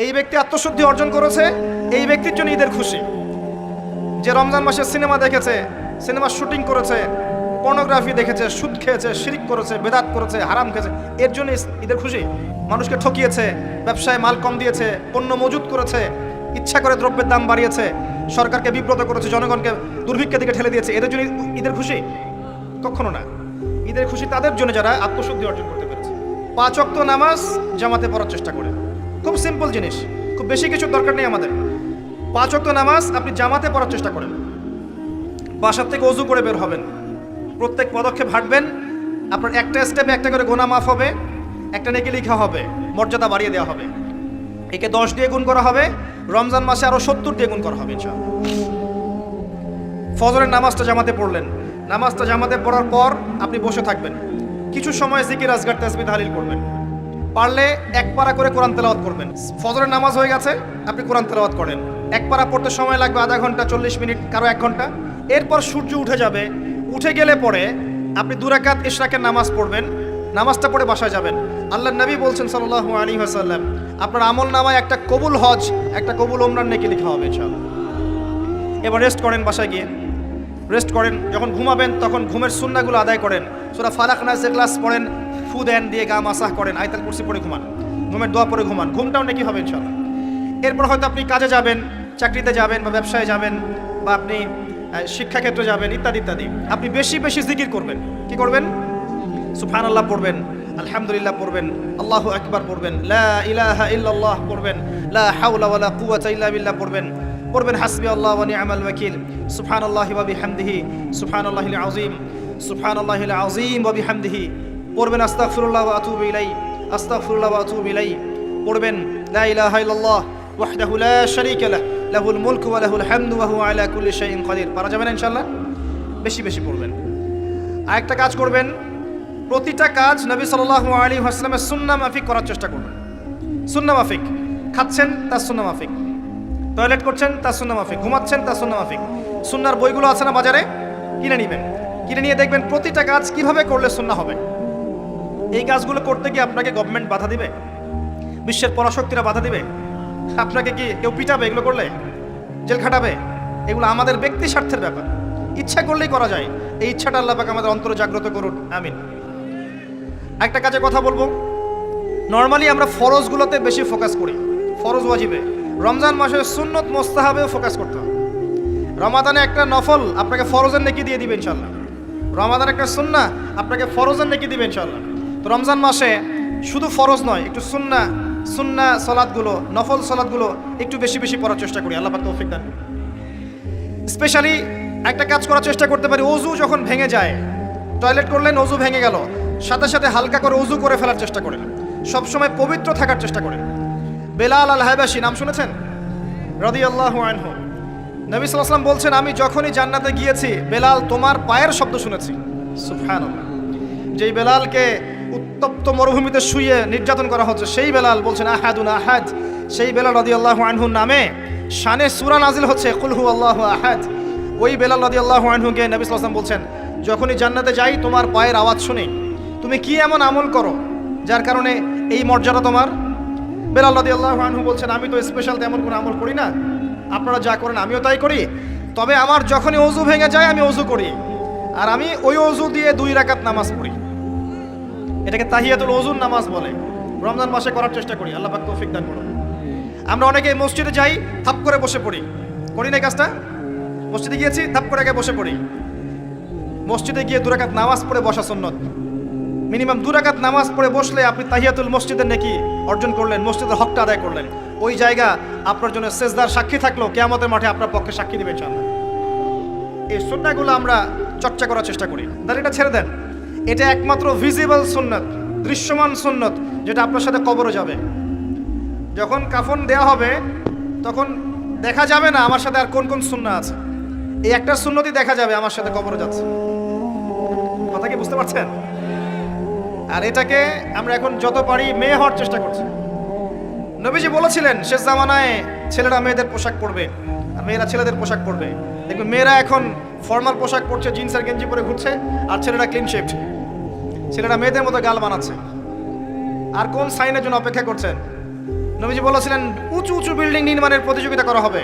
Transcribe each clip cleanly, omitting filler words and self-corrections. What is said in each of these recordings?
এই ব্যক্তি আত্মশুদ্ধি অর্জন করেছে, এই ব্যক্তির জন্য ঈদের খুশি। যে রমজান মাসে সিনেমা দেখেছে, সিনেমা শুটিং করেছে, পর্নোগ্রাফি দেখেছে, সুদ খেয়েছে, শিরিক করেছে, বেদাত করেছে, হারাম খেয়েছে, এর জন্য ঈদের খুশি। মানুষকে ঠকিয়েছে, ব্যবসায় মাল কম দিয়েছে, পণ্য মজুত করেছে, ইচ্ছা করে দ্রব্যের দাম বাড়িয়েছে, সরকারকে বিব্রত করেছে, জনগণকে দুর্ভিক্ষের দিকে ঠেলে দিয়েছে, এদের জন্য ঈদের খুশি? কখনো না। ঈদের খুশি তাদের জন্য যারা আত্মশুদ্ধি অর্জন করতে পেরেছে। 5 ওয়াক্ত নামাজ জামাতে পড়ার চেষ্টা করে। খুব সিম্পল জিনিস, খুব বেশি কিছু দরকার নেই আমাদের। 5 ওয়াক্ত নামাজ আপনি জামাতে পড়ার চেষ্টা করেন। বাসার থেকে ওযু করে বের হবেন, প্রত্যেক পদক্ষেপ হাঁটবেন, আপনার একটা স্টেপে একটা করে গোনা মাফ হবে, একটা নেকি লেখা হবে, মর্যাদা বাড়িয়ে দেওয়া হবে। একে 10 দিয়ে গুণ করা হবে, রমজান মাসে আরো 70 দিয়ে গুণ করা হবে ইনশাআল্লাহ। ফজরের নামাজটা জামাতে পড়লেন, নামাজটা জামাতে পড়ার পর আপনি বসে থাকবেন, কিছু সময় জিকির আজগার তাসবিহ তাহলিল করবেন, পারলে এক পারা করে কোরআন তেলাওয়াত করবেন। ফজরের নামাজ হয়ে গেছে, আপনি কোরআন তেলাওয়াত করেন, এক পারা পড়তে সময় লাগবে আধা ঘন্টা, 40 মিনিট, কারো 1 ঘন্টা। এরপর সূর্য উঠে যাবে, উঠে গেলে পরে আপনি 2 রাকাত ইশরাকের নামাজ পড়বেন, নামাজটা পড়ে বাসায় যাবেন। আল্লাহর নবী বলছেন সাল্লাল্লাহু আলাইহি ওয়াসাল্লাম, আপনার আমল নামায় একটা কবুল হজ, একটা কবুল ওমরার নেকি লেখা হবে ইনশাআল্লাহ। এবার রেস্ট করেন, বাসায় গিয়ে রেস্ট করেন। যখন ঘুমাবেন তখন ঘুমের সুন্নাহগুলো আদায় করেন, সূরা ফালাক নাস ইখলাস পড়েন, ফু দেন, দিয়ে গা মাসাহ করেন, আয়াতুল কুরসি পড়ে ঘুমান, ঘুমের দোয়া পড়ে ঘুমান, ঘুমটাও নেকি হবে ইনশাআল্লাহ। এরপর হয়তো আপনি কাজে যাবেন, চাকরিতে যাবেন, বা ব্যবসায় যাবেন, বা আপনি শিক্ষাক্ষেত্রে যাবেন, ইত্যাদি ইত্যাদি। আপনি বেশি বেশি জিকির করবেন। কি করবেন? সুবহানাল্লাহ পড়বেন, আলহামদুলিল্লাহ পড়বেন, আল্লাহু আকবার পড়বেন, লা ইলাহা ইল্লাল্লাহ পড়বেন, লা হাওলা ওয়ালা কুওয়াতা ইল্লা বিল্লাহ পড়বেন, পড়বেন হাসবি আল্লাহ ওয়া নি'মাল ওয়াকিল, সুবহানাল্লাহি ওয়া বিহামদিহি, সুবহানাল্লাহিল আযীম, সুবহানাল্লাহিল আযীম ওয়া বিহামদিহি, পড়বেন আস্তাগফিরুল্লাহ ওয়া আতুবু ইলাইহি, আস্তাগফিরুল্লাহ ওয়া আতুবু ইলাইহি, পড়বেন লা ইলাহা ইল্লাল্লাহ ওয়াহদাহু লা শারীকা লাহু, লাহুল মুলকু ওয়া লাহুল হামদু ওয়া হুয়া আলা কুল্লি শাইইন কাদির। পারা যাবে না ইনশাআল্লাহ? বেশি বেশি পড়বেন। আরেকটা কাজ করবেন, প্রতিটা কাজ নবী সাল্লাল্লাহু আলাইহি ওয়াসাল্লামের সুন্নাহ মাফিক করার চেষ্টা করবেন। সুন্নাহ মাফিক, খাচ্ছেন তার সুন্নাহ মাফিক, টয়লেট করছেন তার সুন্নাহ মাফিক, ঘুমাচ্ছেন তার সুন্নাহ মাফিক। সুন্নাহর বইগুলো আছে না বাজারে, কিনে নেবেন, কিনে নিয়ে দেখবেন প্রতিটা কাজ কিভাবে করলে সুন্নাহ হবে। এই কাজগুলো করতে গিয়ে আপনাকে গভর্নমেন্ট বাধা দিবে, বিশ্বের পরাশক্তিরা বাধা দিবে, আপনাকে কি কেউ পিটাবে এগুলো করলে, জেল খাটাবে? এগুলো আমাদের ব্যক্তি স্বার্থের ব্যাপার, ইচ্ছা করলেই করা যায়। এই ইচ্ছাটা আল্লাহ পাক আমাদের অন্তরে জাগ্রত করুন, আমিন। একটা কাজে কথা বলবো, নর্মালি আমরা ফরজগুলোতে বেশি ফোকাস করি, ফরজ ওয়াজিবে। রমজান মাসে সুন্নত মোস্তাহাবেও ফোকাস করতে হবে। রমাদানে একটা নফল আপনাকে ফরজের নেকি দিয়ে দিবে ইনশাআল্লাহ, রমাদান একটা সুন্নাহ আপনাকে ফরজের নেকি দিবে ইনশাআল্লাহ। তো রমজান মাসে শুধু ফরজ নয়, একটু সুন্নাহ সালাতগুলো, নফল সালাতগুলো একটু বেশি বেশি পড়ার চেষ্টা করি, আল্লাহ পাক তৌফিক দান। স্পেশালি একটা কাজ করার চেষ্টা করতে পারি, ওযু যখন ভেঙে যায়, টয়লেট করলেন, ওযু ভেঙে গেল, সাথে সাথে হালকা করে ওযু করে ফেলার চেষ্টা করেন, সবসময় পবিত্র থাকার চেষ্টা করেন। বেলাল আল হাবাশি নাম শুনেছেন? রাদিয়াল্লাহু আনহু। নবী সাল্লাল্লাহু আলাইহি ওয়াসাল্লাম বলছেন, আমি যখনই জান্নাতে গিয়েছি বেলাল তোমার পায়ের শব্দ শুনেছি। সুবহানাল্লাহ। যেই বেলালকে উত্তপ্ত মরুভূমিতে শুয়ে নির্যাতন করা হচ্ছে, সেই বেলাল বলছেন আহাদুন আহাদ। সেই বেলাল রাদিয়াল্লাহু আনহুর নামে শানে সূরা নাজিল হচ্ছে কুল হুয়াল্লাহু আহাদ। ওই বেলাল রাদিয়াল্লাহু আনহুকে নবী সাল্লাল্লাহু আলাইহি ওয়াসাল্লাম বলছেন, যখনই জান্নাতে যাই তোমার পায়ের আওয়াজ শুনি, তুমি কি এমন আমল করো যার কারণে এই মর্যাদা তোমার? বেলাল রাদিয়াল্লাহু আনহু বলছেন, আমি তো স্পেশাল তেমন কোনো আমল করি না, আপনারা যা করেন আমিও তাই করি, তবে আমার যখনই ওযু ভেঙে যায় আমি ওযু করি, আর আমি ওই ওযু দিয়ে 2 রাকাত নামাজ পড়ি। এটাকে তাহিয়াতুল ওযুর নামাজ বলে। রমজান মাসে করার চেষ্টা করি, আল্লাহ পাক তৌফিক দান করুন। আমরা অনেকে মসজিদে যাই, থাপ করে বসে পড়ি, করি না কাজটা? মসজিদে গিয়েছি, থাপ করে আগে বসে পড়ি। মসজিদে গিয়ে 2 রাকাত নামাজ পড়ে বসা সুন্নত। মিনিমাম 2 রাকাত নামাজ পড়ে বসলে আপনি তাহিয়াতুল মসজিদের নেকি অর্জন করলেন, মসজিদের হকটা আদায় করলেন। ওই জায়গা আপনার জন্য সেজদার সাক্ষী থাকলো, কিয়ামতের মাঠে আপনার পক্ষে সাক্ষী দিবে ইনশাআল্লাহ। এই সুন্নাহগুলো আমরা চর্চা করার চেষ্টা করি। দাড়িটা ছেড়ে দেন, এটা একমাত্র ভিজিবল সুন্নাত, দৃশ্যমান সুন্নাত, যেটা আপনার সাথে কবরে যাবে। যখন কাফন দেয়া হবে তখন দেখা যাবে না আমার সাথে আর কোন কোন সুন্নাহ আছে, এই একটা সুন্নতই দেখা যাবে আমার সাথে কবরে যাচ্ছে। কথা কি বুঝতে পারছেন? আর এটাকে আমরা এখন যত পারি মেয়ে হওয়ার চেষ্টা করছি। নবীজি বলেছিলেন শেষ জামানায় ছেলেরা মেয়েদের পোশাক পরবে আর মেয়েরা ছেলেদের পোশাক পরবে। দেখবেন মেয়েরা এখন ফর্মাল পোশাক পরছে, জিন্স আর গেঞ্জি পরে ঘুরছে, আর ছেলেরা ক্লিন শেভড। ছেলেরা মেয়েদের মতো গাল বানাচ্ছে। আর কোন সাইনের জন্য অপেক্ষা করছেন? নবীজি বলেছিলেন উঁচু উঁচু বিল্ডিং নির্মাণের প্রতিযোগিতা করা হবে।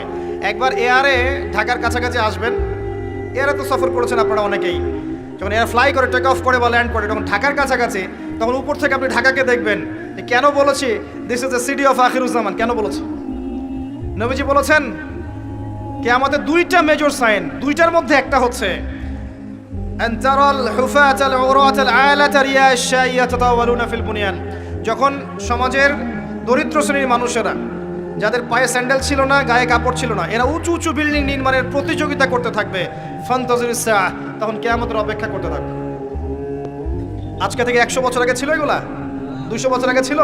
একবার এয়ারে ঢাকার কাছাকাছি আসবেন, এয়ারে তো সফর করেছেন আপনারা অনেকেই, যখন এয়ার ফ্লাই করে টেক অফ করে বা ল্যান্ড করে তখন ঢাকার কাছাকাছি, তখন উপর থেকে আপনি ঢাকাকে দেখবেন। যে কেন বলেছি this is the city of Akhiruzzaman, কেন বলেছি? নবীজি বলেছেন কিয়ামতের দুইটা মেজর সাইন, দুইটার মধ্যে একটা হচ্ছে যখন সমাজের দরিদ্র শ্রেণীর মানুষেরা, যাদের পায়ে স্যান্ডেল ছিল না, গায়ে কাপড় ছিল না, এরা উঁচু উঁচু বিল্ডিং নির্মাণের প্রতিযোগিতা করতে থাকবে, তখন কিয়ামতের অপেক্ষা করতে থাকবে। আজকে থেকে 100 বছর আগে ছিল এগুলা? 200 বছর আগে ছিল?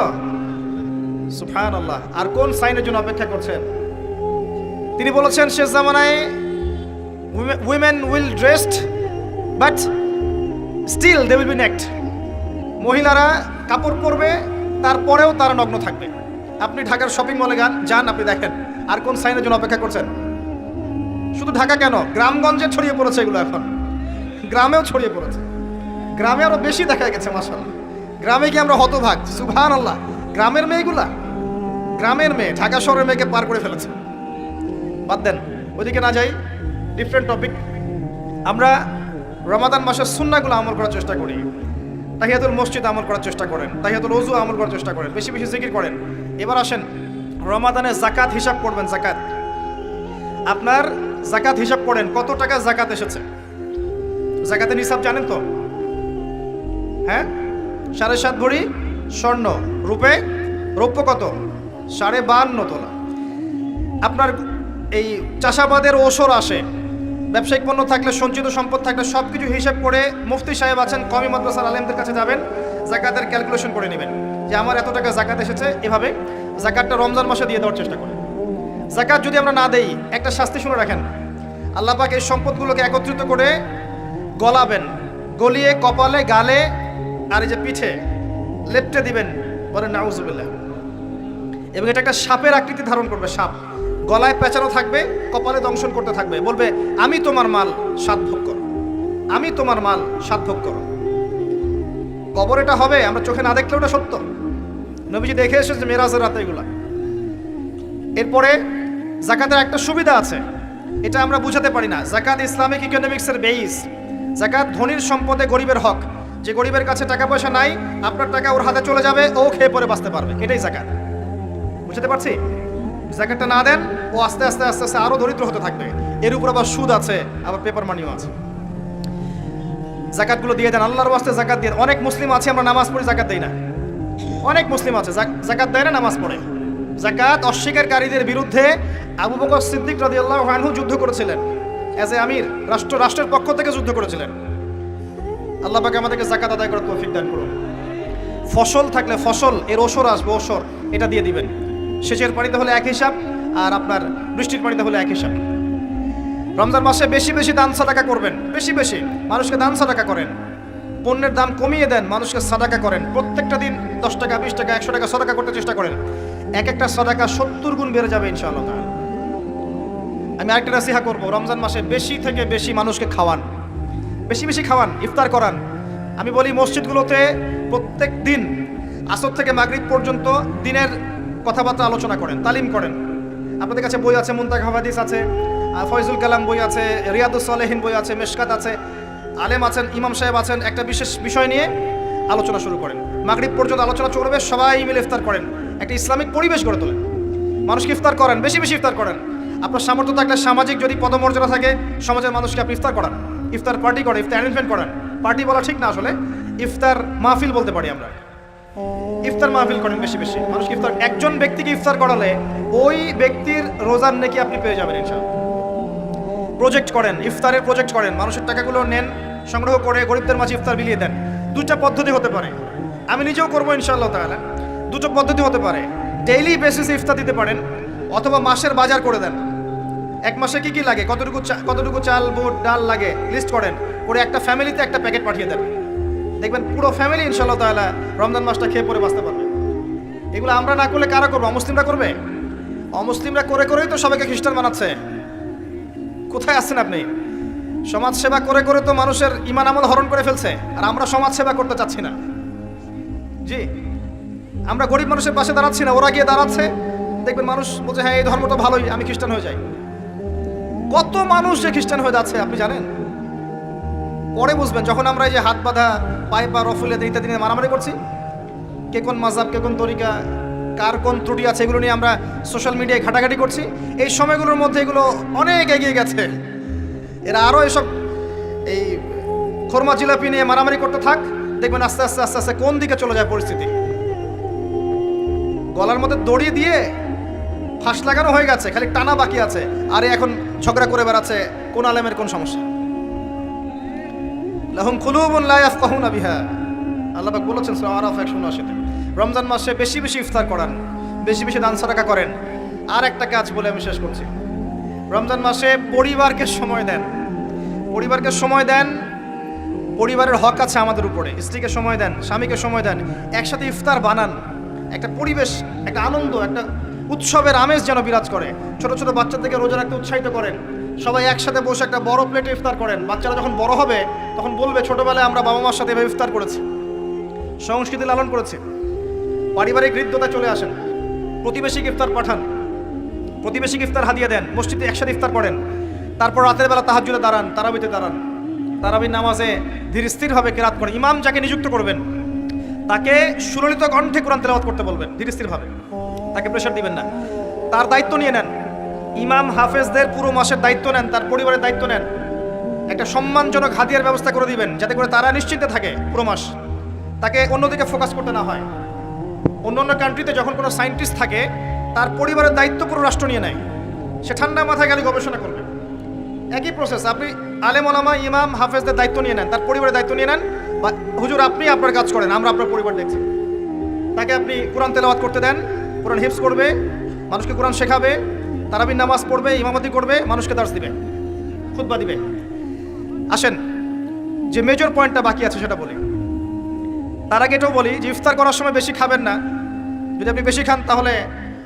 সুবহানাল্লাহ। আর কোন সাইনের জন্য অপেক্ষা করছেন? তিনি বলেছেন শেষ জামানায় women will dressed but still they will be naked. মহিলারা কাপড় পরবে, তারপরেও তারা নগ্ন থাকবে। আপনি ঢাকার শপিং মলে যান, আপনি দেখেন। আর কোন সাইনের জন্য অপেক্ষা করছেন? শুধু ঢাকা কেন, গ্রামগঞ্জে ছড়িয়ে পড়েছে এগুলো, এখন গ্রামেও ছড়িয়ে পড়েছে। গ্রামে আরো বেশি দেখা গেছে মাশাআল্লাহ। গ্রামে কি আমরা হতভাগ, সুবহানাল্লাহ। গ্রামের মেয়েগুলা, গ্রামের মেয়ে ঢাকা শহরের মেয়েকে পার করে ফেলেছে। বাদ দেন, ওইদিকে না যাই, ডিফারেন্ট টপিক। আমরা রমাদান মাসের সুন্নাহগুলো আমল করার চেষ্টা করি। তাহিয়াতুল মসজিদ আমল করার চেষ্টা করেন, তাহিয়াতুল ওযু আমল করার চেষ্টা করেন, বেশি বেশি জিকির করেন। এবার আসেন রমাদানে যাকাত হিসাব করবেন। যাকাত, আপনার যাকাত হিসাব করেন, কত টাকা যাকাত এসেছে। যাকাতের হিসাব জানেন তো? হ্যাঁ, 7.5 ভরি স্বর্ণ, রৌপ্য কত? 52.5 তোলা। আপনার এই চাষাবাদের ওসর আসে, ব্যবসায়িক পণ্য থাকলে, সঞ্চিত সম্পদ থাকলে সব কিছু হিসাব করে মুফতি সাহেব আছেন, কওমি মাদ্রাসার আলেমদের কাছে যাবেন, যাকাতের ক্যালকুলেশন করে নেবেন যে আমার এত টাকা যাকাত এসেছে। এভাবে যাকাতটা রমজান মাসে দিয়ে দেওয়ার চেষ্টা করেন। যাকাত যদি আমরা না দেই, একটা শাস্তি শুনে রাখেন। আল্লাহ পাক এই সম্পদগুলোকে একত্রিত করে গলাবেন, গলিয়ে কপালে, গালে আর এই যে পিঠে লেপটে দিবেন, বলেন নাউজুবিল্লাহ। এবং এটা একটা সাপের আকৃতি ধারণ করবে। সাপ গলায় পেঁচানো থাকবে, কপালে দংশন করতে থাকবে, বলবে আমি তোমার মাল সাত ভোগ করো, আমি তোমার মাল সাত ভোগ করো। কবর এটা হবে, আমরা চোখে না দেখলেও এটা সত্য। নবীজি দেখে এসেছে মেরাজের রাতে এগুলা। এরপরে যাকাতের একটা সুবিধা আছে, এটা আমরা বুঝাতে পারি না। যাকাত ইসলামিক ইকোনমিক্সের বেইস। যাকাত ধনীর সম্পদে গরিবের হক। যে গরিবের কাছে টাকা পয়সা নাই, আপনার টাকা ওর হাতে চলে যাবে, ও খেয়ে পরে বাঁচতে পারবে, এটাই যাকাত। বুঝতে পারছি? যাকাতটা না দেন, ও আস্তে আস্তে আস্তে আস্তে আরো দরিদ্র হতে থাকবে। এর উপর আবার সুদ আছে, আবার পেপার মানিও আছে। যাকাতগুলো দিয়ে দেন, আল্লাহর ওয়াস্তে যাকাত দিয়ে। অনেক মুসলিম আছে আমরা নামাজ পড়ি, যাকাত দেই না। অনেক মুসলিম আছে যাকাত দেয় না, নামাজ পড়ে। যাকাত অস্বীকারীদের বিরুদ্ধে আবু বকর সিদ্দিক রাদিয়াল্লাহু আনহু যুদ্ধ করেছিলেন। এজ এ আমির, রাষ্ট্রের পক্ষ থেকে যুদ্ধ করেছিলেন। আল্লাহ পাক আমাদেরকে যাকাত আদায় করার তৌফিক দান করুন। ফসল থাকলে ফসল, এর ওসর আসবে, ওসর এটা দিয়ে দিবেন। সেচের পানিতে হলে এক হিসাব, আর আপনার বৃষ্টির পানিতে হলে এক হিসাব। রমজান মাসে বেশি বেশি দান সাদাকা করবেন, বেশি বেশি মানুষকে দান সাদাকা করেন। পণ্যের দাম কমিয়ে দেন, মানুষকে সাদাকা করেন। প্রত্যেকটা দিন 10 টাকা, 20 টাকা, 100 টাকা সাদাকা করতে চেষ্টা করেন। এক একটা সাদাকা 70 গুণ বেড়ে যাবে ইনশাআল্লাহ। আমি আরেকটা নাসিহা করব, রমজান মাসে বেশি থেকে বেশি মানুষকে খাওয়ান, বেশি বেশি খাওয়ান, ইফতার করান। আমি বলি মসজিদগুলোতে প্রত্যেক দিন আসর থেকে মাগরিব পর্যন্ত দিনের কথাবার্তা আলোচনা করেন, তালিম করেন। আপনাদের কাছে বই আছে, মুনতাখা হাদিস আছে, ফয়জুল কালাম বই আছে, রিয়াদুস সালেহিন বই আছে, মেশকাত আছে, আলেম আছেন, ইমাম সাহেব আছেন। একটা বিশেষ বিষয় নিয়ে আলোচনা শুরু করেন, মাগরিব পর্যন্ত আলোচনা চলবে, সবাই মিলে ইফতার করেন। একটা ইসলামিক পরিবেশ গড়ে তোলেন, মানুষকে ইফতার করেন, বেশি বেশি ইফতার করেন। আপনার সামর্থ্য থাকলে, সামাজিক যদি পদমর্যাদা থাকে, সমাজের মানুষকে আপনি ইফতার করান, ইফতার পার্টি করেন, ইফতার অ্যারেঞ্জমেন্ট করেন। পার্টি বলা ঠিক না, আসলে ইফতার মাহফিল বলতে পারি আমরা। ইফতার মাহফিল করেন বেশি বেশি, মানুষকে ইফতার। একজন ব্যক্তিকে ইফতার করালে ওই ব্যক্তির রোজার নেকি আপনি পেয়ে যাবেন ইনশাআল্লাহ। প্রজেক্ট করেন, ইফতারের প্রজেক্ট করেন, মানুষের টাকাগুলো নেন, সংগ্রহ করে গরিবদের মাঝে ইফতার বিলিয়ে দেন। দুটা পদ্ধতি হতে পারে, আমি নিজেও করবো ইনশাআল্লাহ তাআলা। দুটো পদ্ধতি হতে পারে, ডেইলি বেসিসে ইফতার দিতে পারেন, অথবা মাসের বাজার করে দেন। এক মাসে কি কি লাগে, কতটুকু চাল, বুট, ডাল লাগে লিস্ট করেন, করে একটা ফ্যামিলিতে একটা প্যাকেট পাঠিয়ে দেন। দেখবেন পুরো ফ্যামিলি ইনশাআল্লাহ তাআলা রমজান মাসটা খেয়ে পরে বাঁচতে পারবে। এগুলো আমরা না করলে কারা করবে? অমুসলিমরা করবে। অমুসলিমরা করে করেই তো সবাইকে খ্রিস্টান বানাচ্ছে। কোথায় আছেন আপনি? সমাজ সেবা করে করে তো মানুষের ঈমান আমল হরণ করে ফেলছে, আর আমরা সমাজ সেবা করতে চাচ্ছি না। জি, আমরা গরিব মানুষের পাশে দাঁড়াচ্ছি না, ওরা গিয়ে দাঁড়াচ্ছে, দেখবেন মানুষ বলছে হ্যাঁ এই ধর্মটা ভালোই, আমি খ্রিস্টান হয়ে যাই। কত মানুষ যে খ্রিস্টান হয়ে যাচ্ছে আপনি জানেন? পরে বুঝবেন যখন আমরা এই যে হাত বাঁধা, পায়ে পা রফুলে ইত্যাদি নিয়ে মারামারি করছি, কে কোন মাযহাব, কে কোন তরিকা, কার কোন ত্রুটি আছে, এগুলো নিয়ে আমরা সোশ্যাল মিডিয়ায় ঘাটাঘাটি করছি। এই সময়গুলোর মধ্যে এগুলো অনেক এগিয়ে গেছে। এরা আরও এসব এই খোরমা জিলাপি নিয়ে মারামারি করতে থাক, দেখবেন আস্তে আস্তে আস্তে আস্তে কোন দিকে চলে যায় পরিস্থিতি। গলার মধ্যে দড়ি দিয়ে ফাঁস লাগানো হয়ে গেছে, খালি টানা বাকি আছে, আরে এখন ঝগড়া করে বেড়াচ্ছে কোন আলেমের কোন সমস্যা। লাহুম কুলুবুন লা ইয়াফকাহুনা বিহা, আল্লাহ পাক বলেছেন সূরা আরাফ 179-তে। রমজান মাসে বেশি বেশি ইফতার করান, বেশি বেশি দান সাদাকা করেন। আর একটা কাজ বলে আমি শেষ করছি, রমজান মাসে পরিবারকে সময় দেন, পরিবারকে সময় দেন। পরিবারের হক আছে আমাদের উপরে, স্ত্রীকে সময় দেন, স্বামীকে সময় দেন, একসাথে ইফতার বানান, একটা পরিবেশ, একটা আনন্দ, একটা উৎসবের আমেজ যেন বিরাজ করে। ছোট ছোট বাচ্চাদেরকে রোজা রাখতে উৎসাহিত করেন, সবাই একসাথে বসে একটা বড় প্লেটে ইফতার করেন। বাচ্চারা যখন বড় হবে তখন বলবে ছোটবেলায় আমরা বাবা মার সাথে এভাবে ইফতার করেছি, সংস্কৃতি লালন করেছি। পারিবারিক হৃদ্যতা চলে আসেন, প্রতিবেশীকে ইফতার পাঠান, প্রতিবেশীকে ইফতার হাদিয়া দেন, মসজিদে একসাথে ইফতার করেন। তারপর রাতের বেলা তাহাজ্জুদে দাঁড়ান, তারাবিতে দাঁড়ান, তারাবির নামাজে ধীর স্থিরভাবে কেরাত করেন। ইমাম যাকে নিযুক্ত করবেন তাকে সুললিত কণ্ঠে কোরআন তেলাওয়াত করতে বলবেন, ধীর স্থিরভাবে, তাকে প্রেশার দিবেন না। তার দায়িত্ব নিয়ে নেন, ইমাম হাফেজদের পুরো মাসের দায়িত্ব নেন, তার পরিবারের দায়িত্ব নেন। একটা সম্মানজনক হাদিয়ার ব্যবস্থা করে দিবেন যাতে করে তারা নিশ্চিন্তে থাকে পুরো মাস, তাকে অন্যদিকে ফোকাস করতে না হয়। অন্য অন্য কান্ট্রিতে যখন কোনো সায়েন্টিস্ট থাকে তার পরিবারের দায়িত্ব পুরো রাষ্ট্র নিয়ে নেয়, সে ঠান্ডা মাথায় গেলে গবেষণা করবে। একই প্রসেস, আপনি আলেম ওলামা ইমাম হাফেজদের দায়িত্ব নিয়ে নেন, তার পরিবারের দায়িত্ব নিয়ে নেন। বা হুজুর আপনি আপনার কাজ করেন, আমরা আপনার পরিবার দেখছি। তাকে আপনি কোরআন তেলাওয়াত করতে দেন, কোরআন হিফজ করবে, মানুষকে কোরআন শেখাবে, তারাবির নামাজ পড়বে, ইমামতি করবে, মানুষকে দার্স দিবে, খুতবা দিবে। আসেন যে মেজর পয়েন্টটা বাকি আছে সেটা বলি। তার আগে এটাও বলি যে ইফতার করার সময় বেশি খাবেন না। যদি আপনি বেশি খান তাহলে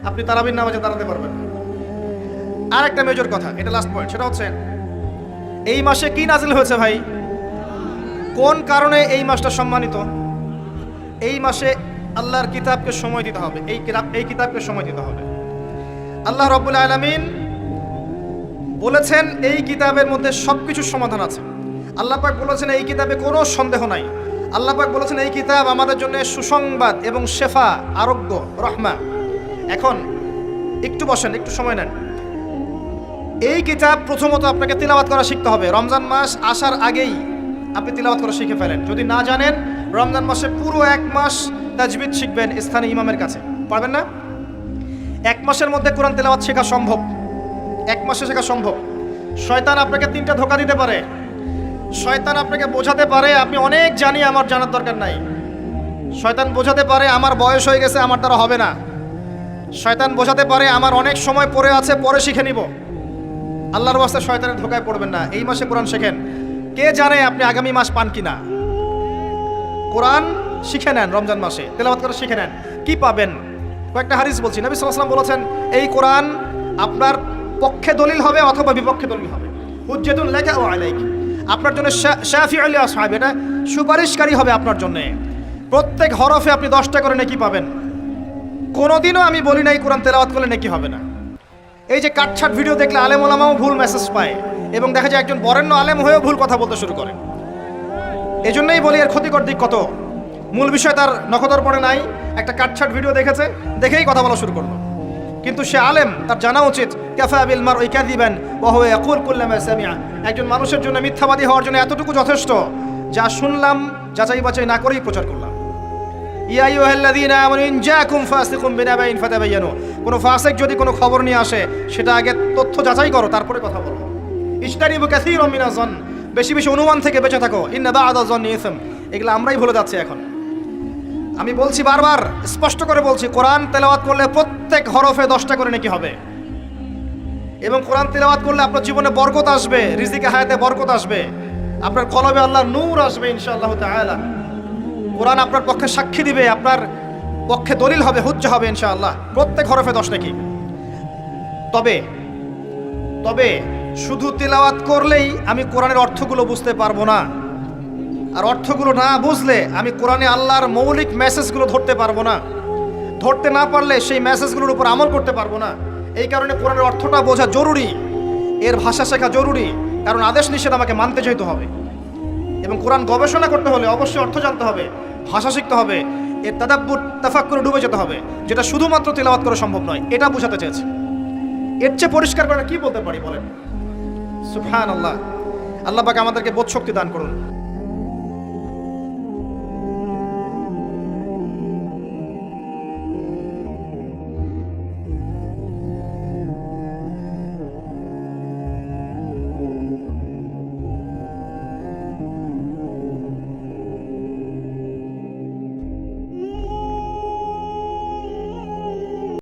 আপনি তারাবির নামাজে দাঁড়াতে পারবেন। আর একটা মেজর কথা, এটা লাস্ট পয়েন্ট, সেটা হচ্ছে এই মাসে কি নাজিল হয়েছে ভাই? কোন কারণে এই মাসটা সম্মানিত? এই মাসে আল্লাহর কিতাবকে সময় দিতে হবে, এই কিতাবকে সময় দিতে হবে। আল্লাহ রাব্বুল আলামিন বলেছেন এই কিতাবের মধ্যে সবকিছুর সমাধান আছে। আল্লাহ পাক বলেছেন এই কিতাবে কোনো সন্দেহ নাই। আল্লাহ পাক বলেছেন এই কিতাব আমাদের জন্য সুসংবাদ এবং শেফা, আরোগ্য, রহমা। এখন একটু বসেন, একটু সময় নেন। এই কিতাব প্রথমত আপনাকে তিলাওয়াত করা শিখতে হবে। রমজান মাস আসার আগেই আপনি তিলাওয়াত করা শিখে ফেলেন। যদি না জানেন রমজান মাসে পুরো এক মাস তাজবিদ শিখবেন স্থানীয় ইমামের কাছে, পারবেন না? এক মাসের মধ্যে কোরআন তেলাওয়াত শেখা সম্ভব, এক মাসে শেখা সম্ভব। শয়তান আপনাকে তিনটা ধোঁকা দিতে পারে। শয়তান আপনাকে বোঝাতে পারে আপনি অনেক জানি, আমার জানার দরকার নাই। শয়তান বোঝাতে পারে আমার বয়স হয়ে গেছে, আমার দ্বারা হবে না। শয়তান বোঝাতে পারে আমার অনেক সময় পড়ে আছে, পরে শিখে নিব। আল্লাহর ওয়াস্তে শয়তানের ধোঁকায় পড়বেন না। এই মাসে কোরআন শেখেন। কে জানে আপনি আগামী মাস পান কিনা। কোরআন শিখে নেন, রমজান মাসে তেলাওয়াত করে শিখে নেন। কি পাবেন? কয়েকটা হাদিস বলছি। নবী সাল্লাল্লাহু আলাইহি ওয়াসাল্লাম বলেছেন এই কোরআন আপনার পক্ষে দলিল হবে অথবা বিপক্ষে দলিল হবে। হুজ্জাতুন লাকা ওয়া আলাইক, আপনার জন্য শাফিউল লি আসহাবি, এটা সুপারিশকারী হবে আপনার জন্য। প্রত্যেক হরফে আপনি 10টা করে নেকি পাবেন। কোনোদিনও আমি বলি নাই কোরআন তেলাওয়াত করলে নেকি হবে না। এই যে কাটছাট ভিডিও দেখলে আলেম ওলামাও ভুল মেসেজ পায় এবং দেখা যায় একজন বরেণ্য আলেম হয়েও ভুল কথা বলতে শুরু করে। এই জন্যই বলি এর ক্ষতিকর দিক কত। মূল বিষয় তার নখদর পড়ে নাই, একটা কাটছাট ভিডিও দেখেছে, দেখেই কথা বলা শুরু করলো। কিন্তু সে আলেম, তার জানা উচিত কাফা বিল মারই কাযিবান ওয়া হুয়া ইয়াকুল কুল্লামা সামিআ। একজন মানুষের জন্য মিথ্যাবাদী হওয়ার জন্য এতটুকু যথেষ্ট, যা শুনলাম যাচাই বাছাই না করেই প্রচার করলাম। ইয়া আইয়ুহাল্লাযীনা আমানু ইন জাআকুম ফাসিকুম বিনাবাইন ফাতাবায়ানু, কোনো ফাসিক যদি কোনো খবর নিয়ে আসে সেটা আগে তথ্য যাচাই করো, তারপরে কথা বলো। ইজতানিবু কাসীরাম মিনাজ জন, বেশি বেশি অনুমান থেকে বেঁচে থাকো। ইন্না বা'দা যন্নি ইসম, এগুলো আমরাই ভুলে যাচ্ছি এখন। আমি বলছি বারবার, স্পষ্ট করে বলছি, কোরআন তেলাওয়াত করলে প্রত্যেক হরফে 10টা করে নেকি হবে। এবং কোরআন তেলাওয়াত করলে আপনার জীবনে বরকত আসবে, রিজিকে হায়াতে বরকত আসবে, আপনার কলবে আল্লাহর নূর আসবে ইনশাআল্লাহ তাআলা। কোরআন আপনার পক্ষে সাক্ষী দিবে, আপনার পক্ষে দলিল হবে, হুজ্জা হবে ইনশাআল্লাহ। প্রত্যেক হরফে 10 নেকি। তবে শুধু তিলাওয়াত করলেই আমি কোরআনের অর্থগুলো বুঝতে পারবো না। আর অর্থগুলো না বুঝলে আমি কোরআনে আল্লাহর মৌলিক মেসেজগুলো ধরতে পারবো না। ধরতে না পারলে সেই মেসেজগুলোর উপর আমল করতে পারবো না। এই কারণে কোরআনের অর্থটা বোঝা জরুরি, এর ভাষা শেখা জরুরি, কারণ আদেশ নিষেধ আমাকে মানতে যেতে হবে। এবং কোরআন গবেষণা করতে হলে অবশ্যই অর্থ জানতে হবে, ভাষা শিখতে হবে, এর তাদাব্বুর তাফাক্কুরে ডুবে যেতে হবে, যেটা শুধুমাত্র তেলাওয়াত করা সম্ভব নয়। এটা বোঝাতে চেয়েছে। এর চেয়ে পরিষ্কার করে কি বলতে পারি বলেন? সুবহানাল্লাহ। আল্লাহ পাক আমাদেরকে বোধ শক্তি দান করুন।